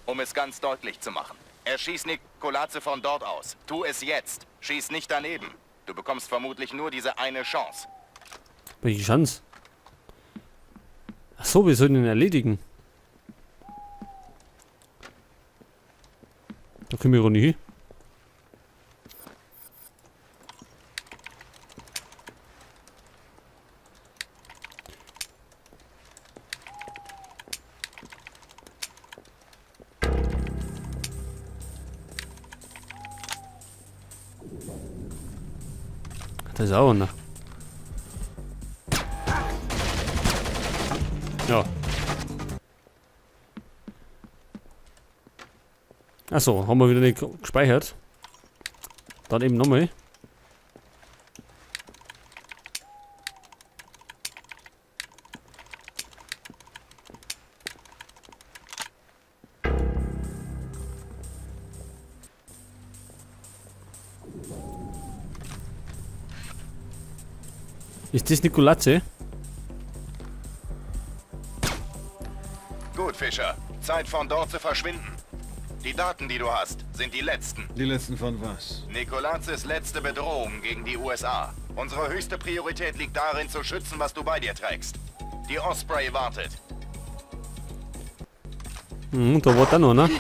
Um es ganz deutlich zu machen. Erschieß Nikolazze von dort aus. Tu es jetzt. Schieß nicht daneben. Du bekommst vermutlich nur diese eine Chance. Welche Chance? Ach so, wir sollen ihn erledigen. Da können wir auch nicht hin. Das ist auch einer. Ja. Achso, haben wir wieder nicht gespeichert. Dann eben nochmal. Ist das Nikolazze? Gut, Fischer. Zeit von dort zu verschwinden. Die Daten, die du hast, sind die letzten. Die letzten von was? Nikolazzes letzte Bedrohung gegen die USA. Unsere höchste Priorität liegt darin, zu schützen, was du bei dir trägst. Die Osprey wartet. Da war der noch, ne?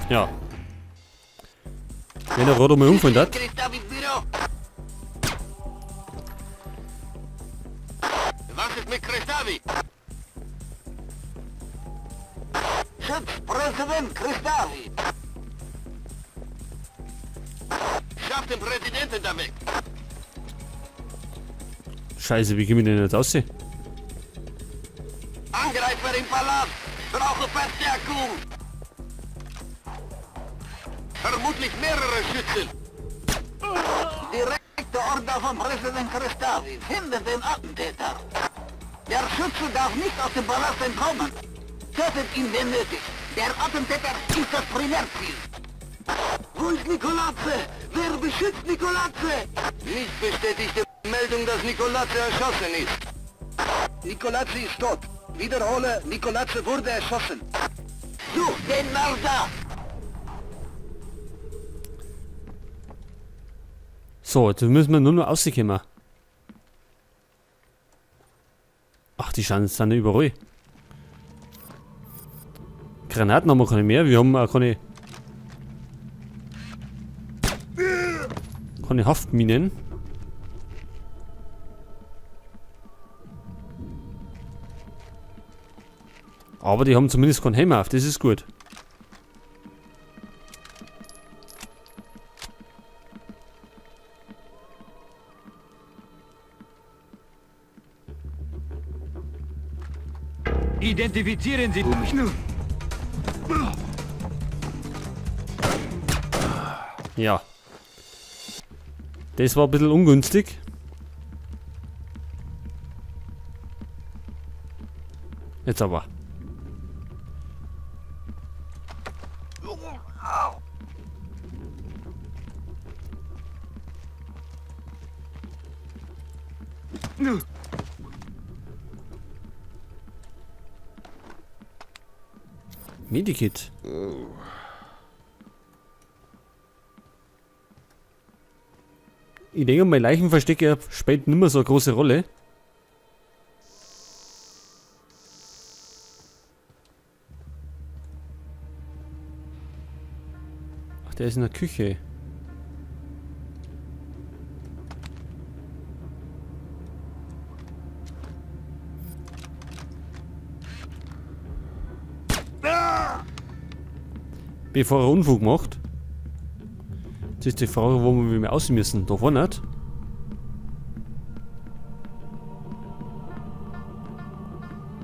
Ja. Wenn er gerade mal umgefallen hat. Was ist mit Kristavi? Präsident Kristavi! Schaff den Präsidenten da weg! Scheiße, wie können wir denn jetzt aussehen? Angreifer im Palast! Brauche Verstärkung! Vermutlich mehrere Schützen! Direkte Order von Präsident Kristavi! Findet den Attentäter! Der Schütze darf nicht aus dem Palast entkommen! Tötet ihn, wenn nötig. Der Attentäter ist das Primärziel. Wo ist Nikolazze? Wer beschützt Nikolazze? Nicht bestätigte Meldung, dass Nikolazze erschossen ist. Nikolazze ist tot. Wiederhole, Nikolazze wurde erschossen. Such den Mörder! So, jetzt müssen wir nur noch rauskommen. Ach, die Chancen sind ja überall. Granaten haben wir keine mehr, wir haben auch keine Haftminen. Aber die haben zumindest keinen Helm auf, das ist gut. Identifizieren Sie mich nun. Ja. Das war ein bisschen ungünstig. Jetzt aber. Medikit. Ich denke mal, Leichenverstecke spielt nicht mehr so eine große Rolle. Ach, der ist in der Küche. Bevor er Unfug macht. Jetzt ist die Frage, wo wir aussehen müssen. Da vorne nicht.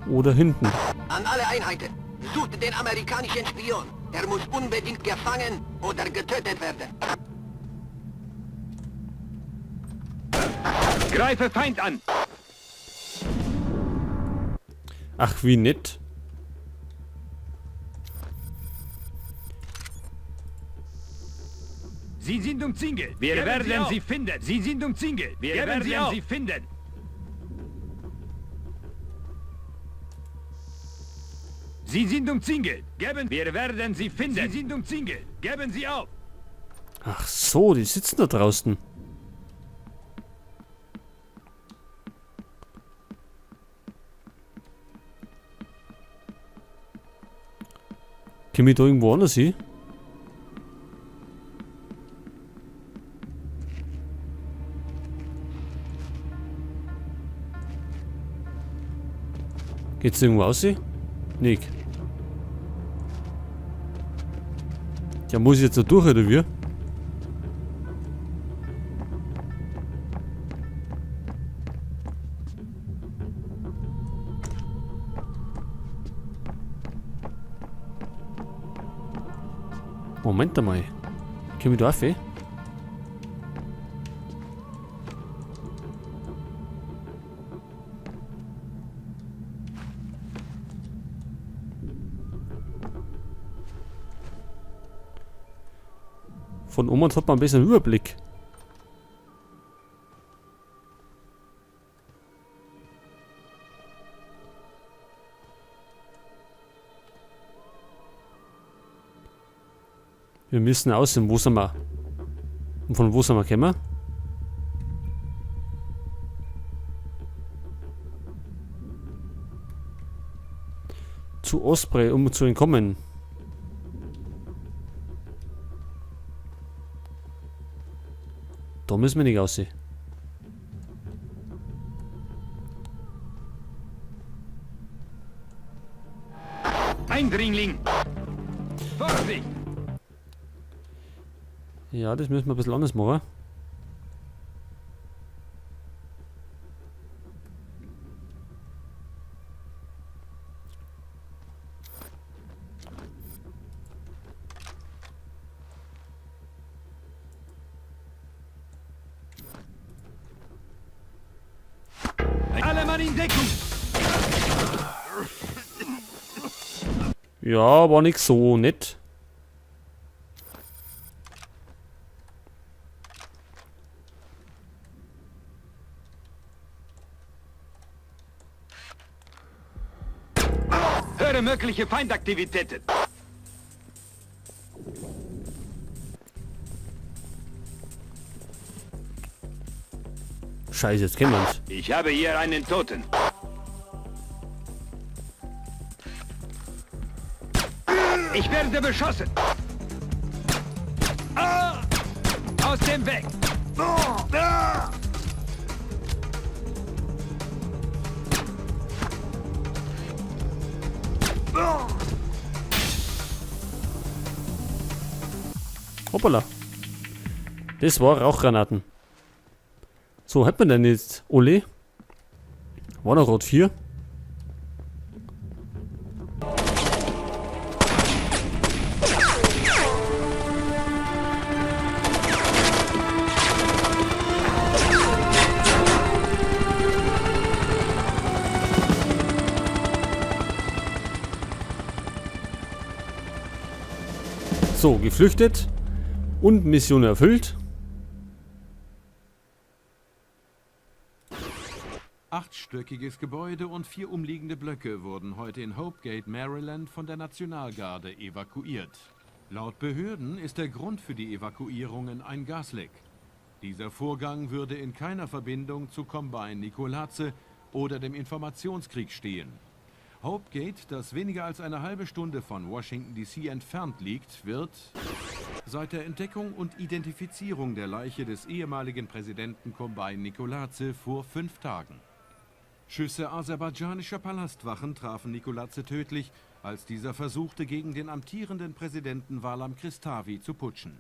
Oder hinten. An alle Einheiten, sucht den amerikanischen Spion. Er muss unbedingt gefangen oder getötet werden. Greife Feind an! Ach, wie nett. Sie sind umzingelt. Wir werden Sie finden. Sie sind umzingelt. Wir werden Sie finden. Sie sind umzingelt. Wir werden Sie finden. Sie sind umzingelt. Geben Sie auf. Ach so, die sitzen da draußen. Können wir da irgendwo anders hin? Geht's irgendwo aus? Nick. Ja, muss ich jetzt da durch, oder wie? Moment einmal. Können wir da rauf? Von oben hat man ein bisschen Überblick. Wir müssen aussehen, wo sind wir? Und von wo sind wir gekommen? Zu Osprey, um zu entkommen. Da müssen wir nicht aussehen. Eindringling! Vorsicht! Ja, das müssen wir ein bisschen anders machen. Alle Mann in Deckung! Ja, war nicht so nett. Höre mögliche Feindaktivitäten! Scheiße, jetzt kennen wir uns. Ich habe hier einen Toten. Ich werde beschossen! Ah! Aus dem Weg! Ah! Hoppala. Das war Rauchgranaten. So, hat man denn jetzt Ole? War noch Rot 4? So, geflüchtet und Mission erfüllt. 8-stöckiges Gebäude und 4 umliegende Blöcke wurden heute in Hopegate, Maryland von der Nationalgarde evakuiert. Laut Behörden ist der Grund für die Evakuierungen ein Gasleck. Dieser Vorgang würde in keiner Verbindung zu Combine Nicolace oder dem Informationskrieg stehen. Hopegate, das weniger als eine halbe Stunde von Washington D.C. entfernt liegt, wird seit der Entdeckung und Identifizierung der Leiche des ehemaligen Präsidenten Combine Nicolace vor 5 Tagen. Schüsse aserbaidschanischer Palastwachen trafen Nicolace tödlich, als dieser versuchte, gegen den amtierenden Präsidenten Valam Kristavi zu putschen.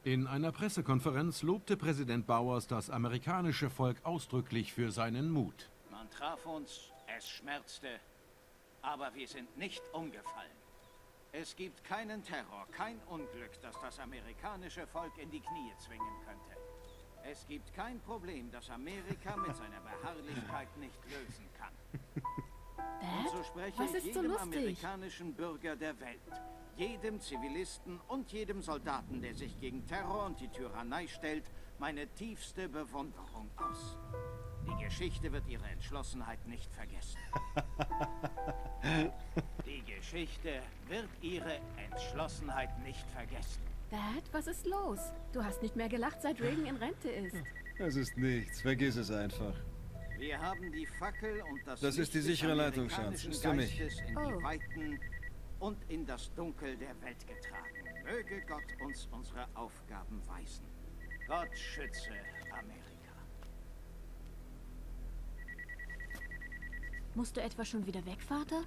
In einer Pressekonferenz lobte Präsident Bowers das amerikanische Volk ausdrücklich für seinen Mut. Man traf uns, es schmerzte, aber wir sind nicht umgefallen. Es gibt keinen Terror, kein Unglück, das das amerikanische Volk in die Knie zwingen könnte. Es gibt kein Problem, das Amerika mit seiner Beharrlichkeit nicht lösen kann. Und so spreche Was ich ist so jedem lustig? amerikanischen Bürger der Welt, jedem Zivilisten und jedem Soldaten, der sich gegen Terror und die Tyrannei stellt, meine tiefste Bewunderung aus. Die Geschichte wird ihre Entschlossenheit nicht vergessen. Die Geschichte wird ihre Entschlossenheit nicht vergessen. Dad, was ist los? Du hast nicht mehr gelacht, seit Reagan in Rente ist. Es ist nichts, vergiss es einfach. Wir haben die Fackel und das Das ist die Licht des sichere Leitung, Schatz. amerikanischen Ist für mich. Geistes in Oh. die Weiten und in das Dunkel der Welt getragen. Möge Gott uns unsere Aufgaben weisen. Gott schütze Amerika. Musst du etwa schon wieder weg, Vater?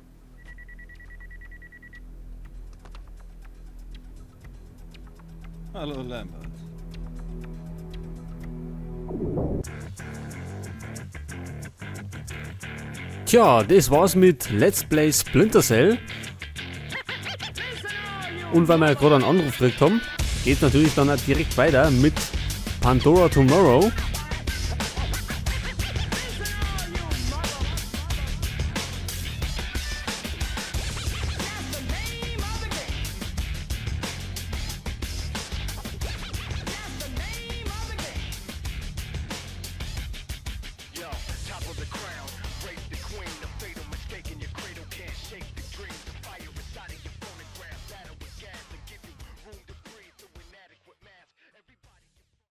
Hallo, Lambert. Tja, das war's mit Let's Play Splinter Cell. Und weil wir ja gerade einen Anruf gekriegt haben, geht natürlich dann auch direkt weiter mit Pandora Tomorrow.